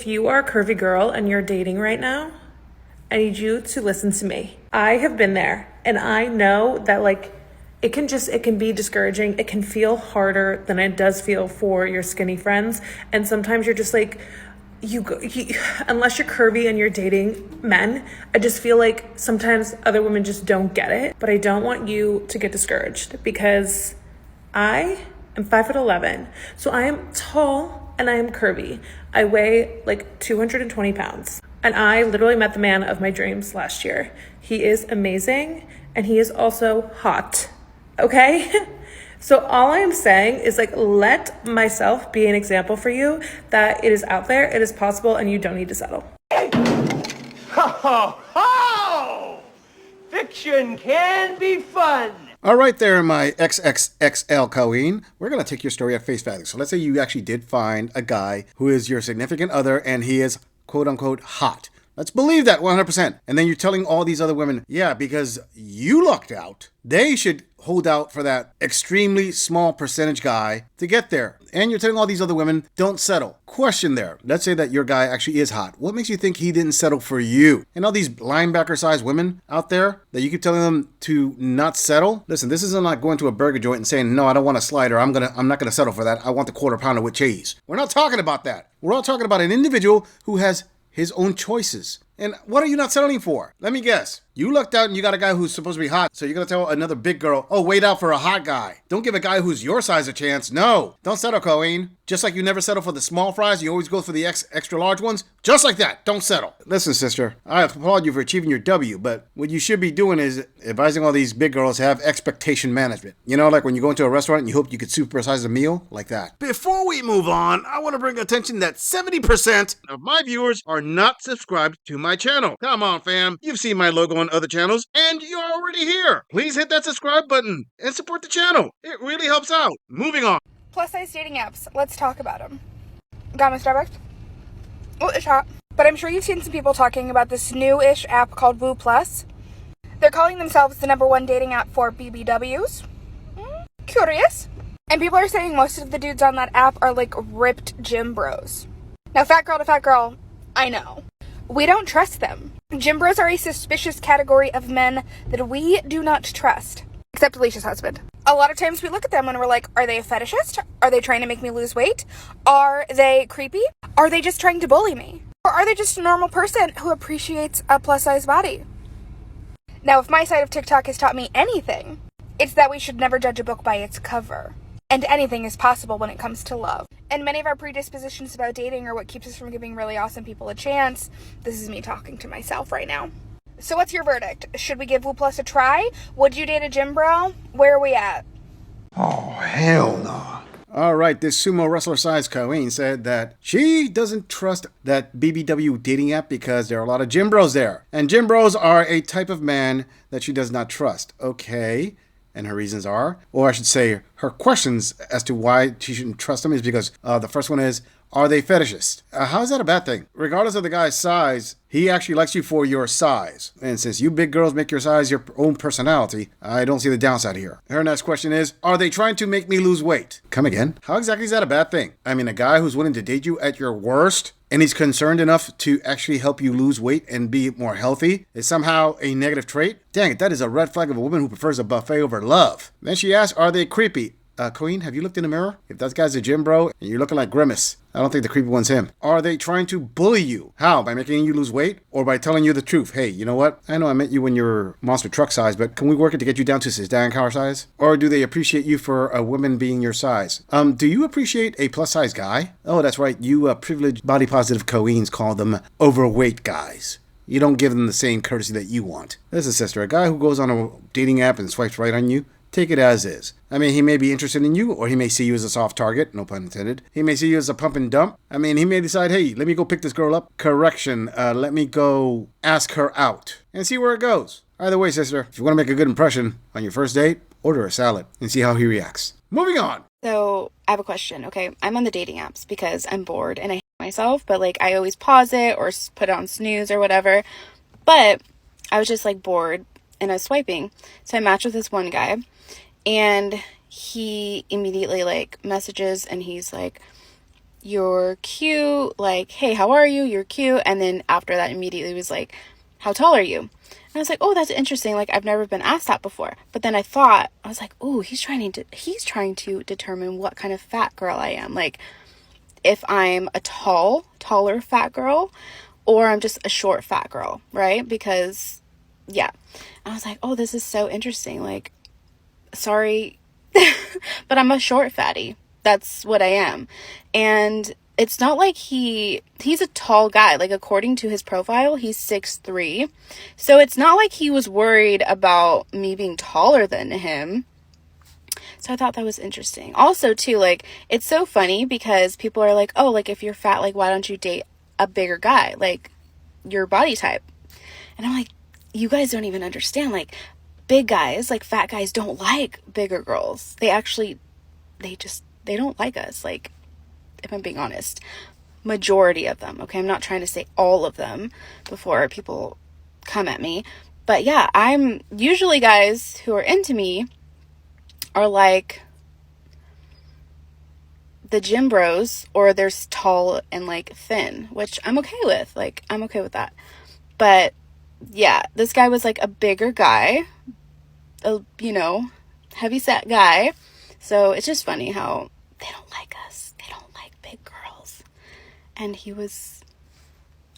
If you are a curvy girl and you're dating right now, I need you to listen to me. I have been there, and I know that like it can be discouraging. It can feel harder than it does feel for your skinny friends. And sometimes you're just like, unless you're curvy and you're dating men, I just feel like sometimes other women just don't get it. But I don't want you to get discouraged because I am 5'11". So I am tall and I am curvy. I weigh like 220 pounds. And I literally met the man of my dreams last year. He is amazing and he is also hot. Okay? So all I'm saying is like, let myself be an example for you that it is out there, it is possible, and you don't need to settle. Ho, ho! Fiction can be fun. All right there, my XXXL Colleen. We're going to take your story at face value. So let's say you actually did find a guy who is your significant other and he is quote unquote hot. Let's believe that 100%. And then you're telling all these other women, yeah, because you lucked out, they should hold out for that extremely small percentage guy to get there. And you're telling all these other women, don't settle. Question there. Let's say that your guy actually is hot. What makes you think he didn't settle for you? And all these linebacker-sized women out there that you keep telling them to not settle? Listen, this isn't like going to a burger joint and saying, no, I don't want a slider. I'm not gonna settle for that. I want the quarter pounder with cheese. We're not talking about that. We're all talking about an individual who has his own choices. And what are you not settling for? Let me guess. You lucked out and you got a guy who's supposed to be hot, so you're going to tell another big girl, oh, wait out for a hot guy. Don't give a guy who's your size a chance. No. Don't settle, Colleen. Just like you never settle for the small fries, you always go for the extra large ones. Just like that. Don't settle. Listen, sister, I applaud you for achieving your W, but what you should be doing is advising all these big girls to have expectation management. You know, like when you go into a restaurant and you hope you could supersize a meal, like that. Before we move on, I want to bring attention that 70% of my viewers are not subscribed to my channel. Come on, fam. You've seen my logo on other channels, and you're already here. Please hit that subscribe button and support the channel. It really helps out. Moving on. Plus size dating apps. Let's talk about them. Got my Starbucks? Oh, it's hot. But I'm sure you've seen some people talking about this new-ish app called Woo Plus. They're calling themselves the #1 dating app for BBWs. Curious. And people are saying most of the dudes on that app are like ripped gym bros. Now, fat girl to fat girl, I know. We don't trust them. Gym bros are a suspicious category of men that we do not trust. Except Alicia's husband. A lot of times we look at them and we're like, are they a fetishist? Are they trying to make me lose weight? Are they creepy? Are they just trying to bully me? Or are they just a normal person who appreciates a plus-size body? Now, if my side of TikTok has taught me anything, it's that we should never judge a book by its cover. And anything is possible when it comes to love. And many of our predispositions about dating are what keeps us from giving really awesome people a chance. This is me talking to myself right now. So what's your verdict? Should we give Woo Plus a try? Would you date a gym bro? Where are we at? Oh, hell no. All right, this sumo wrestler-sized Colleen said that she doesn't trust that BBW dating app because there are a lot of gym bros there. And gym bros are a type of man that she does not trust. Okay. And her reasons are, or I should say her questions as to why she shouldn't trust them is because the first one is, are they fetishists? How is that a bad thing? Regardless of the guy's size, he actually likes you for your size. And since you big girls make your size your own personality, I don't see the downside here. Her next question is, are they trying to make me lose weight? Come again? How exactly is that a bad thing? I mean, a guy who's willing to date you at your worst and he's concerned enough to actually help you lose weight and be more healthy is somehow a negative trait? Dang it, that is a red flag of a woman who prefers a buffet over love. Then she asks, are they creepy? Queen, have you looked in the mirror? If that guy's a gym bro and you're looking like Grimace, I don't think the creepy one's him. Are they trying to bully you? How? By making you lose weight? Or by telling you the truth? Hey, you know what? I know I meant you when you're monster truck size, but can we work it to get you down to sedan car size? Or do they appreciate you for a woman being your size? Do you appreciate a plus size guy? Oh, that's right. You privileged body positive Queens call them overweight guys. You don't give them the same courtesy that you want. Listen, sister, a guy who goes on a dating app and swipes right on you, take it as is. I mean, he may be interested in you, or he may see you as a soft target, no pun intended. He may see you as a pump and dump. I mean, he may decide, hey, let me go pick this girl up. Correction, let me go ask her out and see where it goes. Either way, sister, if you want to make a good impression on your first date, order a salad and see how he reacts. Moving on. So I have a question, okay? I'm on the dating apps because I'm bored and I hate myself, but like I always pause it or put it on snooze or whatever. But I was just like bored and I was swiping. So I matched with this one guy. And he immediately like messages and he's like, you're cute, like, hey, how are you? You're cute. And then after that, immediately was like, how tall are you? And I was like, oh, that's interesting. Like, I've never been asked that before. But then I was like, oh, he's trying to determine what kind of fat girl I am. Like, if I'm a taller fat girl, or I'm just a short fat girl, right? Because, yeah. I was like, oh, this is so interesting. Like, sorry, but I'm a short fatty. That's what I am. And it's not like he's a tall guy. Like, according to his profile, he's 6'3". So it's not like he was worried about me being taller than him. So I thought that was interesting. Also, too, like, it's so funny because people are like, oh, like, if you're fat, like, why don't you date a bigger guy, like, your body type? And I'm like, you guys don't even understand. Like, big guys, like, fat guys don't like bigger girls. They don't like us. Like, if I'm being honest, majority of them. Okay. I'm not trying to say all of them before people come at me, but yeah, I'm usually guys who are into me are like the gym bros, or they're tall and like thin, which I'm okay with. Like, I'm okay with that. But yeah, this guy was like a bigger guy, heavy set guy. So it's just funny how they don't like us. They don't like big girls. And he was,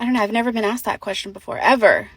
I don't know, I've never been asked that question before, ever.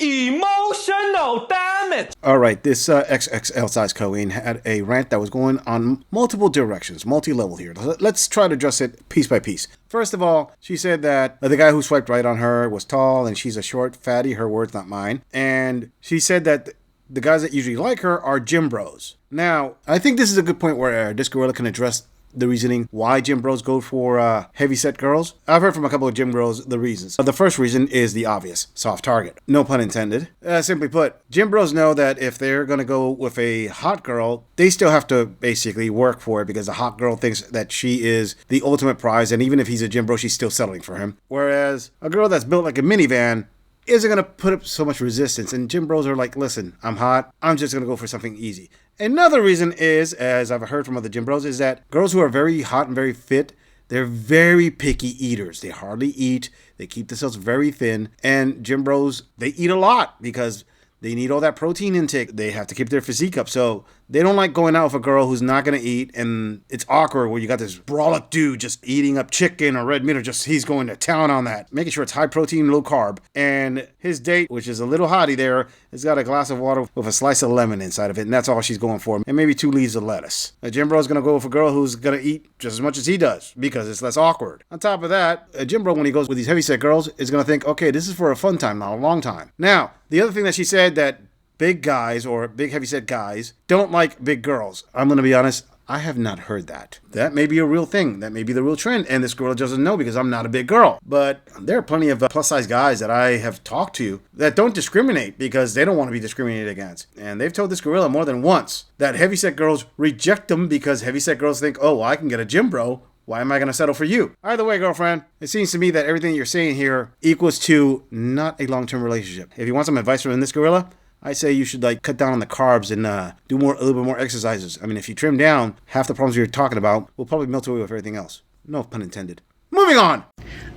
Emotional damage. All right, this XXL size Cohen had a rant that was going on multiple directions, multi-level here. Let's try to address it piece by piece. First of all, she said that the guy who swiped right on her was tall and she's a short fatty, her words, not mine. And she said that the guys that usually like her are gym bros. Now, I think this is a good point where this gorilla can address the reasoning why gym bros go for heavy-set girls. I've heard from a couple of gym bros the reasons. The first reason is the obvious, soft target. No pun intended. Simply put, gym bros know that if they're going to go with a hot girl, they still have to basically work for it because the hot girl thinks that she is the ultimate prize, and even if he's a gym bro, she's still settling for him. Whereas a girl that's built like a minivan isn't going to put up so much resistance, and gym bros are like, listen, I'm hot, I'm just going to go for something easy. Another reason is, as I've heard from other gym bros, is that girls who are very hot and very fit, they're very picky eaters. They hardly eat. They keep themselves very thin. And gym bros, they eat a lot because they need all that protein intake. They have to keep their physique up. So they don't like going out with a girl who's not going to eat. And it's awkward where you got this brolic dude just eating up chicken or red meat, or just he's going to town on that, making sure it's high protein, low carb. And his date, which is a little hottie there, has got a glass of water with a slice of lemon inside of it. And that's all she's going for. And maybe 2 leaves of lettuce. A gym bro is going to go with a girl who's going to eat just as much as he does because it's less awkward. On top of that, a gym bro, when he goes with these heavyset girls, is going to think, okay, this is for a fun time, not a long time. Now, the other thing that she said, that big guys or big heavyset guys don't like big girls. I'm going to be honest, I have not heard that. That may be a real thing. That may be the real trend. And this girl doesn't know because I'm not a big girl. But there are plenty of plus size guys that I have talked to that don't discriminate because they don't want to be discriminated against. And they've told this gorilla more than once that heavyset girls reject them because heavyset girls think, oh, well, I can get a gym bro. Why am I going to settle for you? Either way, girlfriend, it seems to me that everything you're saying here equals to not a long-term relationship. If you want some advice from this gorilla, I say you should cut down on the carbs and do a little bit more exercises. I mean, if you trim down, half the problems you're talking about will probably melt away with everything else. No pun intended. Moving on.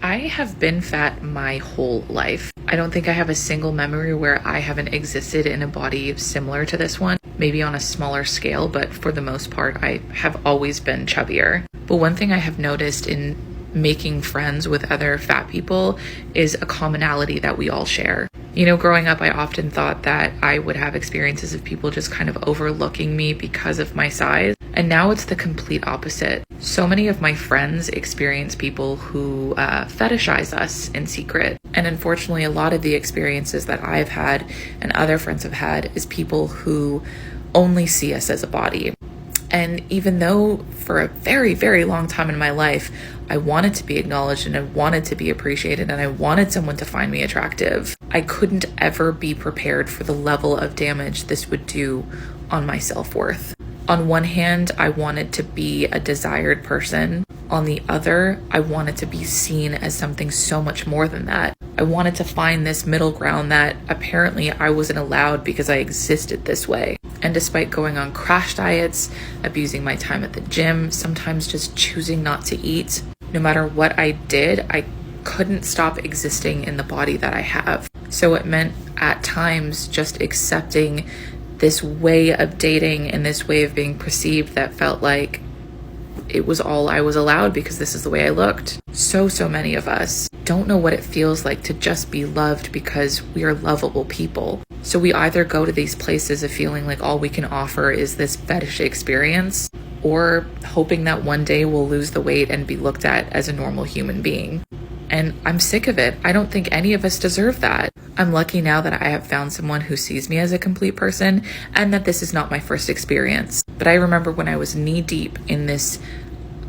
I have been fat my whole life. I don't think I have a single memory where I haven't existed in a body similar to this one, maybe on a smaller scale, but for the most part, I have always been chubbier. But one thing I have noticed in making friends with other fat people is a commonality that we all share. You know, growing up, I often thought that I would have experiences of people just kind of overlooking me because of my size. And now it's the complete opposite. So many of my friends experience people who fetishize us in secret. And unfortunately, a lot of the experiences that I've had and other friends have had is people who only see us as a body. And even though for a very, very long time in my life, I wanted to be acknowledged and I wanted to be appreciated and I wanted someone to find me attractive, I couldn't ever be prepared for the level of damage this would do on my self-worth. On one hand, I wanted to be a desired person. On the other, I wanted to be seen as something so much more than that. I wanted to find this middle ground that apparently I wasn't allowed because I existed this way. And despite going on crash diets, abusing my time at the gym, sometimes just choosing not to eat, No matter what I did, I couldn't stop existing in the body that I have. So it meant at times just accepting this way of dating and this way of being perceived that felt like it was all I was allowed because this is the way I looked. So many of us don't know what it feels like to just be loved because we are lovable people. So we either go to these places of feeling like all we can offer is this fetish experience, or hoping that one day we'll lose the weight and be looked at as a normal human being. And I'm sick of it. I don't think any of us deserve that. I'm lucky now that I have found someone who sees me as a complete person and that this is not my first experience. But I remember when I was knee deep in this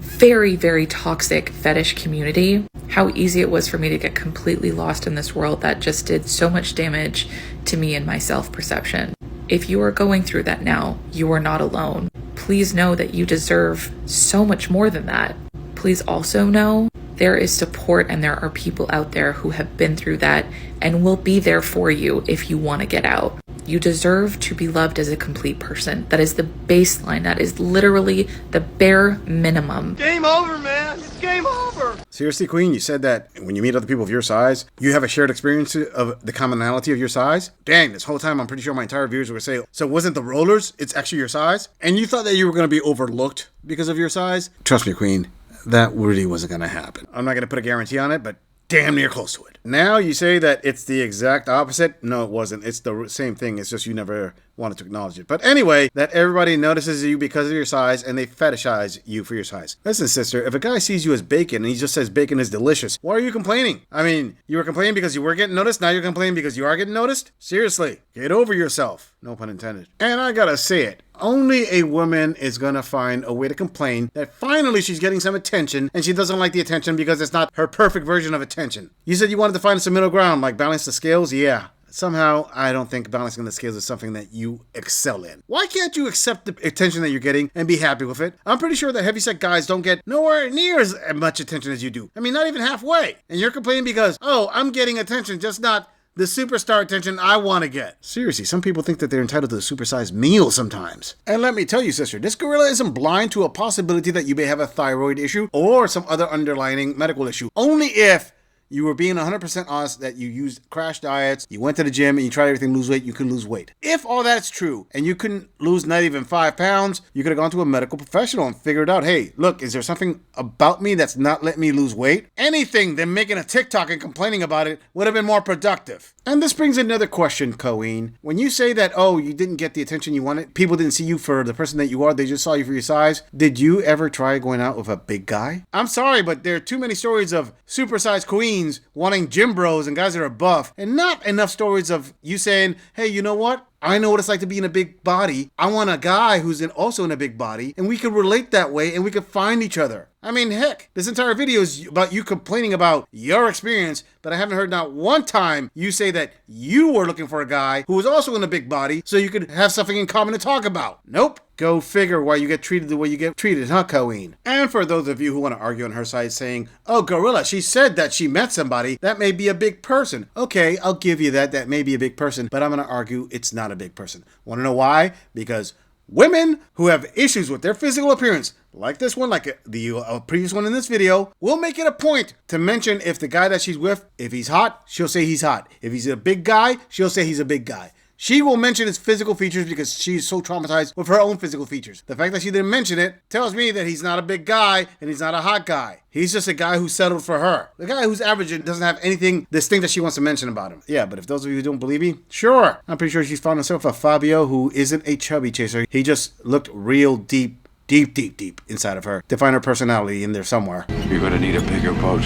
very toxic fetish community, how easy it was for me to get completely lost in this world that just did so much damage to me and my self-perception. If you are going through that now, you are not alone. Please know that you deserve so much more than that. Please also know there is support and there are people out there who have been through that and will be there for you if you want to get out. You deserve to be loved as a complete person. That is the baseline. That is literally the bare minimum. Game over, man. It's game over. Seriously, Queen, you said that when you meet other people of your size, you have a shared experience of the commonality of your size? Dang, this whole time I'm pretty sure my entire viewers were going to say, so wasn't the rollers, it's actually your size? And you thought that you were going to be overlooked because of your size? Trust me, Queen, that really wasn't going to happen. I'm not going to put a guarantee on it, but damn near close to it. Now you say that it's the exact opposite. No, it wasn't. It's the same thing. It's just you never wanted to acknowledge it. But anyway, that everybody notices you because of your size and they fetishize you for your size. Listen, sister, if a guy sees you as bacon and he just says bacon is delicious, why are you complaining? I mean, you were complaining because you were getting noticed. Now you're complaining because you are getting noticed? Seriously, get over yourself. No pun intended. And I gotta say it. Only a woman is going to find a way to complain that finally she's getting some attention and she doesn't like the attention because it's not her perfect version of attention. You said you wanted to find some middle ground, like balance the scales? Yeah. Somehow, I don't think balancing the scales is something that you excel in. Why can't you accept the attention that you're getting and be happy with it? I'm pretty sure that heavyset guys don't get nowhere near as much attention as you do. I mean, not even halfway. And you're complaining because, oh, I'm getting attention, just not the superstar attention I want to get. Seriously, some people think that they're entitled to a supersized meal sometimes. And let me tell you, sister, this gorilla isn't blind to a possibility that you may have a thyroid issue or some other underlying medical issue. Only if you were being 100% honest that you used crash diets, you went to the gym, and you tried everything to lose weight, you can lose weight. If all that's true, and you couldn't lose not even 5 pounds, you could have gone to a medical professional and figured out, hey, look, is there something about me that's not letting me lose weight? Anything than making a TikTok and complaining about it would have been more productive. And this brings another question, Colleen. When you say that, oh, you didn't get the attention you wanted, people didn't see you for the person that you are, they just saw you for your size, did you ever try going out with a big guy? I'm sorry, but there are too many stories of supersized queens wanting gym bros and guys that are buff, and not enough stories of you saying, hey, you know what? I know what it's like to be in a big body. I want a guy who's also in a big body, and we can relate that way, and we can find each other. I mean, heck, this entire video is about you complaining about your experience, but I haven't heard not one time you say that you were looking for a guy who was also in a big body so you could have something in common to talk about. Nope. Go figure why you get treated the way you get treated, huh, Colleen? And for those of you who want to argue on her side saying, oh, Gorilla, she said that she met somebody, that may be a big person. Okay, I'll give you that. That may be a big person, but I'm going to argue it's not a big person. Want to know why? Because women who have issues with their physical appearance, like this one, like the previous one in this video, will make it a point to mention if the guy that she's with, if he's hot, she'll say he's hot. If he's a big guy, she'll say he's a big guy. She will mention his physical features because she's so traumatized with her own physical features. The fact that she didn't mention it tells me that he's not a big guy and he's not a hot guy. He's just a guy who settled for her. The guy who's average and doesn't have anything distinct that she wants to mention about him. Yeah, but if those of you who don't believe me, sure. I'm pretty sure she's found herself a Fabio who isn't a chubby chaser. He just looked real deep inside of her to find her personality in there somewhere. You're gonna need a bigger boat.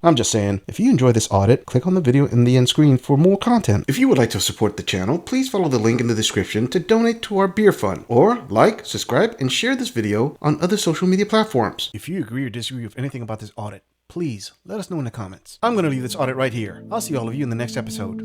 I'm just saying, if you enjoy this audit, click on the video in the end screen for more content. If you would like to support the channel, please follow the link in the description to donate to our beer fund, or like, subscribe, and share this video on other social media platforms. If you agree or disagree with anything about this audit, please let us know in the comments. I'm going to leave this audit right here. I'll see all of you in the next episode.